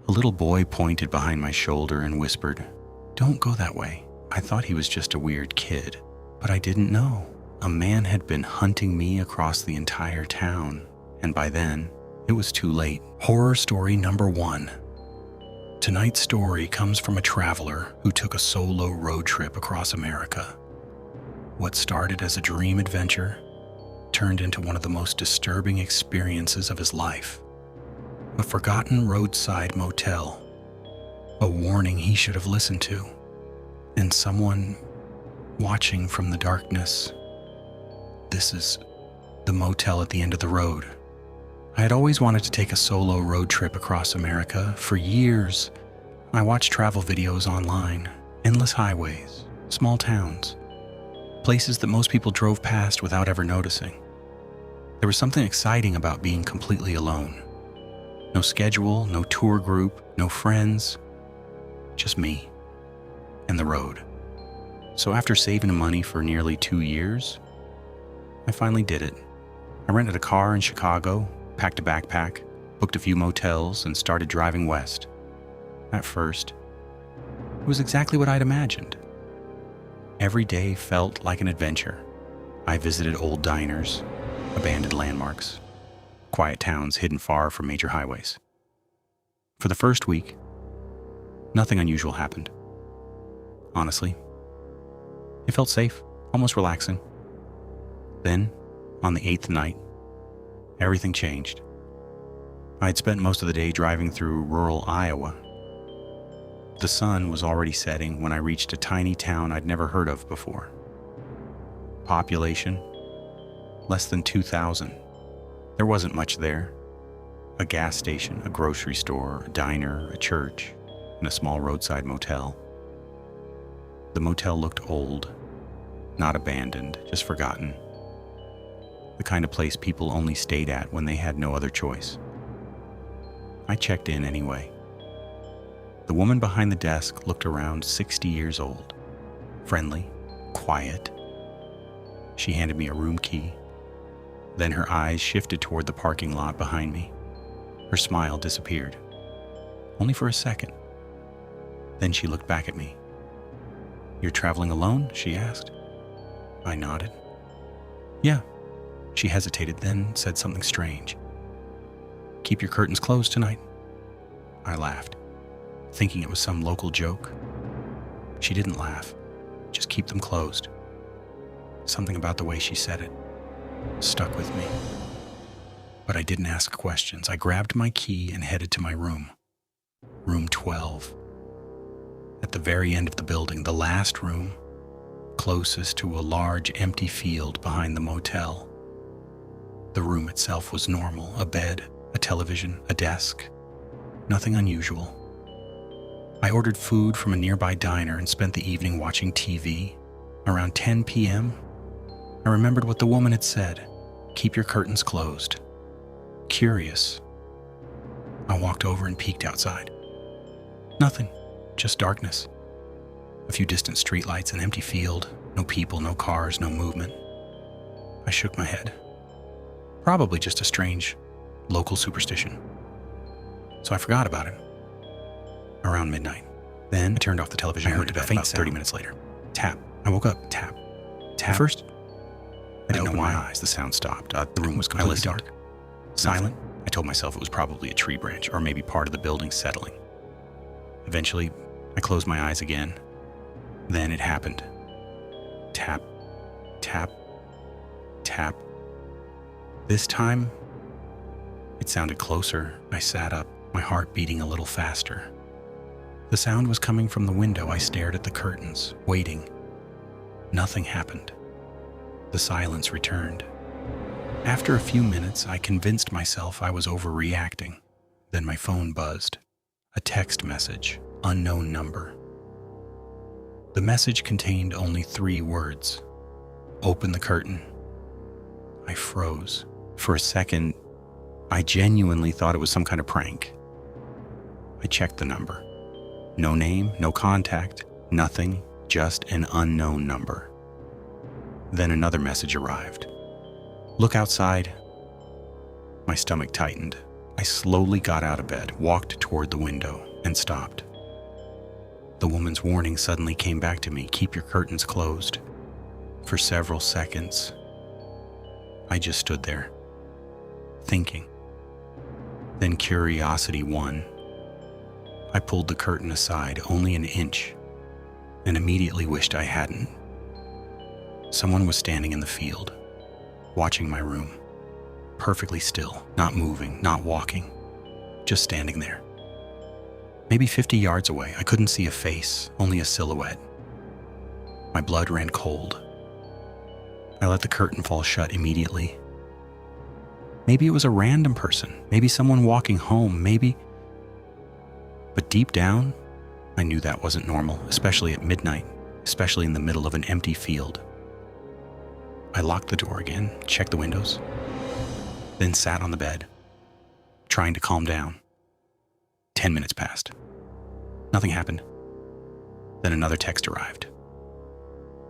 A little boy pointed behind my shoulder and whispered, "Don't go that way." I thought he was just a weird kid, but I didn't know. A man had been hunting me across the entire town, and by then, it was too late. Horror story number 1. Tonight's story comes from a traveler who took a solo road trip across America. What started as a dream adventure turned into one of the most disturbing experiences of his life. A forgotten roadside motel, a warning he should have listened to, and someone watching from the darkness. This is the motel at the end of the road. I had always wanted to take a solo road trip across America. For years, I watched travel videos online, endless highways, small towns, places that most people drove past without ever noticing. There was something exciting about being completely alone. No schedule, no tour group, no friends, just me and the road. So after saving money for nearly 2 years, I finally did it. I rented a car in Chicago, packed a backpack, booked a few motels, and started driving west. At first, it was exactly what I'd imagined. Every day felt like an adventure. I visited old diners, abandoned landmarks, quiet towns hidden far from major highways. For the first week, nothing unusual happened. Honestly, it felt safe, almost relaxing. Then, on the 8th night, everything changed. I had spent most of the day driving through rural Iowa. The sun was already setting when I reached a tiny town I'd never heard of before. Population, less than 2,000. There wasn't much there. A gas station, a grocery store, a diner, a church, and a small roadside motel. The motel looked old, not abandoned, just forgotten. The kind of place people only stayed at when they had no other choice. I checked in anyway. The woman behind the desk looked around 60 years old, friendly, quiet. She handed me a room key. Then her eyes shifted toward the parking lot behind me. Her smile disappeared, only for a second. Then she looked back at me. "You're traveling alone?" she asked. I nodded. "Yeah." She hesitated, then said something strange. "Keep your curtains closed tonight." I laughed, thinking it was some local joke. She didn't laugh, just keep them closed. Something about the way she said it stuck with me. But I didn't ask questions. I grabbed my key and headed to my room. Room 12. At the very end of the building, the last room, closest to a large empty field behind the motel. The room itself was normal, a bed, a television, a desk. Nothing unusual. I ordered food from a nearby diner and spent the evening watching TV. Around 10 p.m., I remembered what the woman had said. Keep your curtains closed. Curious, I walked over and peeked outside. Nothing, just darkness. A few distant streetlights, an empty field, no people, no cars, no movement. I shook my head. Probably just a strange local superstition. So I forgot about it. Around midnight. Then I turned off the television and went to bed about 30 minutes later. Tap. I woke up. Tap. Tap. At first, I didn't open my eyes. The sound stopped. The room was completely dark. Silent. I told myself it was probably a tree branch or maybe part of the building settling. Eventually, I closed my eyes again. Then it happened. Tap. Tap. Tap. This time, it sounded closer. I sat up, my heart beating a little faster. The sound was coming from the window. I stared at the curtains, waiting. Nothing happened. The silence returned. After a few minutes, I convinced myself I was overreacting. Then my phone buzzed. A text message, unknown number. The message contained only 3 words. Open the curtain. I froze. For a second, I genuinely thought it was some kind of prank. I checked the number. No name, no contact, nothing, just an unknown number. Then another message arrived. Look outside. My stomach tightened. I slowly got out of bed, walked toward the window, and stopped. The woman's warning suddenly came back to me, keep your curtains closed. For several seconds, I just stood there, thinking. Then curiosity won. I pulled the curtain aside only an inch and immediately wished I hadn't. Someone was standing in the field, watching my room, perfectly still, not moving, not walking, just standing there. Maybe 50 yards away, I couldn't see a face, only a silhouette. My blood ran cold. I let the curtain fall shut immediately. Maybe it was a random person, maybe someone walking home, maybe. But deep down, I knew that wasn't normal, especially at midnight, especially in the middle of an empty field. I locked the door again, checked the windows, then sat on the bed, trying to calm down. 10 minutes passed. Nothing happened. Then another text arrived.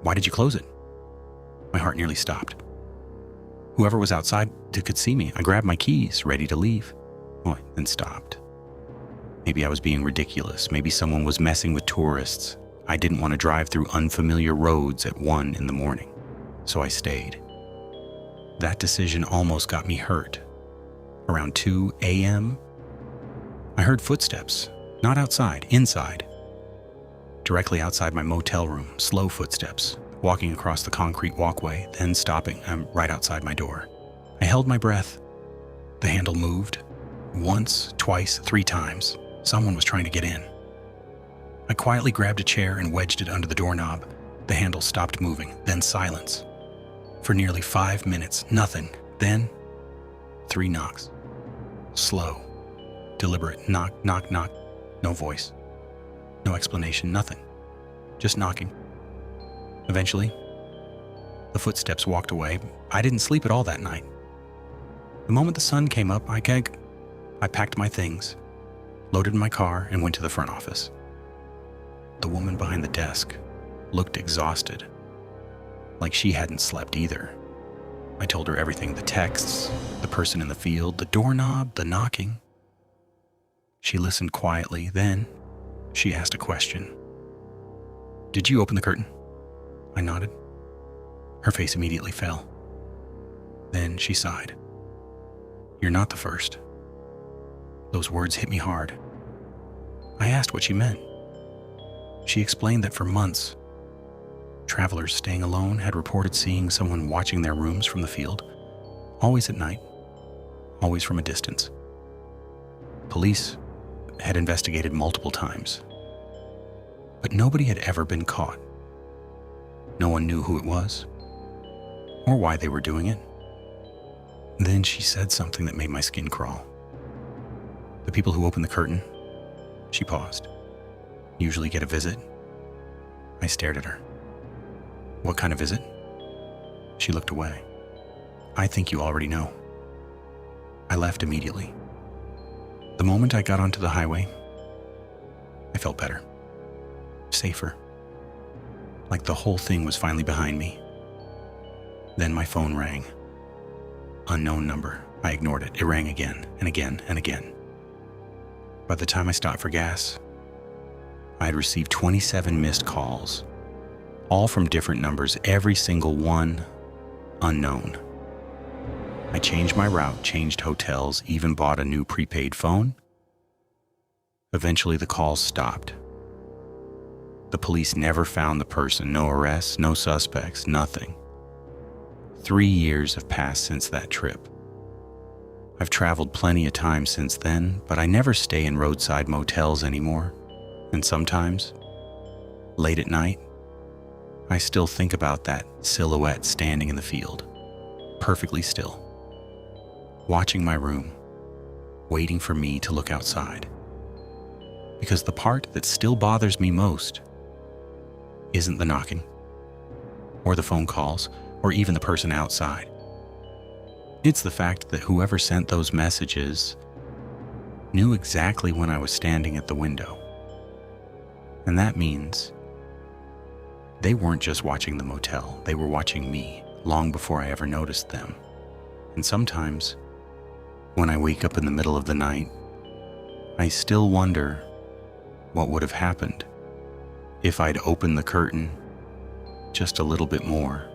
Why did you close it? My heart nearly stopped. Whoever was outside could see me. I grabbed my keys, ready to leave. Oh, then stopped. Maybe I was being ridiculous. Maybe someone was messing with tourists. I didn't want to drive through unfamiliar roads at 1 in the morning, so I stayed. That decision almost got me hurt. Around 2 a.m., I heard footsteps, not outside, inside. Directly outside my motel room, slow footsteps, walking across the concrete walkway, then stopping. I'm right outside my door. I held my breath. The handle moved. Once, twice, 3 times. Someone was trying to get in. I quietly grabbed a chair and wedged it under the doorknob. The handle stopped moving, then silence. For nearly 5 minutes, nothing. Then, 3 knocks. Slow, deliberate, knock, knock, knock. No voice. No explanation, nothing. Just knocking. Eventually, the footsteps walked away. I didn't sleep at all that night. The moment the sun came up, I packed my things, loaded my car, and went to the front office. The woman behind the desk looked exhausted, like she hadn't slept either. I told her everything, the texts, the person in the field, the doorknob, the knocking. She listened quietly, then she asked a question. Did you open the curtain? I nodded. Her face immediately fell. Then she sighed. You're not the first. Those words hit me hard. I asked what she meant. She explained that for months, travelers staying alone had reported seeing someone watching their rooms from the field, always at night, always from a distance. Police had investigated multiple times, but nobody had ever been caught. No one knew who it was or why they were doing it. Then she said something that made my skin crawl. The people who open the curtain, she paused, usually get a visit. I stared at her. What kind of visit? She looked away. I think you already know. I left immediately. The moment I got onto the highway, I felt better, safer, like the whole thing was finally behind me. Then my phone rang. Unknown number. I ignored it. It rang again and again and again. By the time I stopped for gas, I had received 27 missed calls, all from different numbers, every single one unknown. I changed my route, changed hotels, even bought a new prepaid phone. Eventually the calls stopped. The police never found the person, no arrests, no suspects, nothing. 3 years have passed since that trip. I've traveled plenty of times since then, but I never stay in roadside motels anymore. And sometimes, late at night, I still think about that silhouette standing in the field, perfectly still, watching my room, waiting for me to look outside. Because the part that still bothers me most isn't the knocking, or the phone calls, or even the person outside. It's the fact that whoever sent those messages knew exactly when I was standing at the window. And that means they weren't just watching the motel, they were watching me long before I ever noticed them. And sometimes When I wake up in the middle of the night, I still wonder what would have happened if I'd opened the curtain just a little bit more.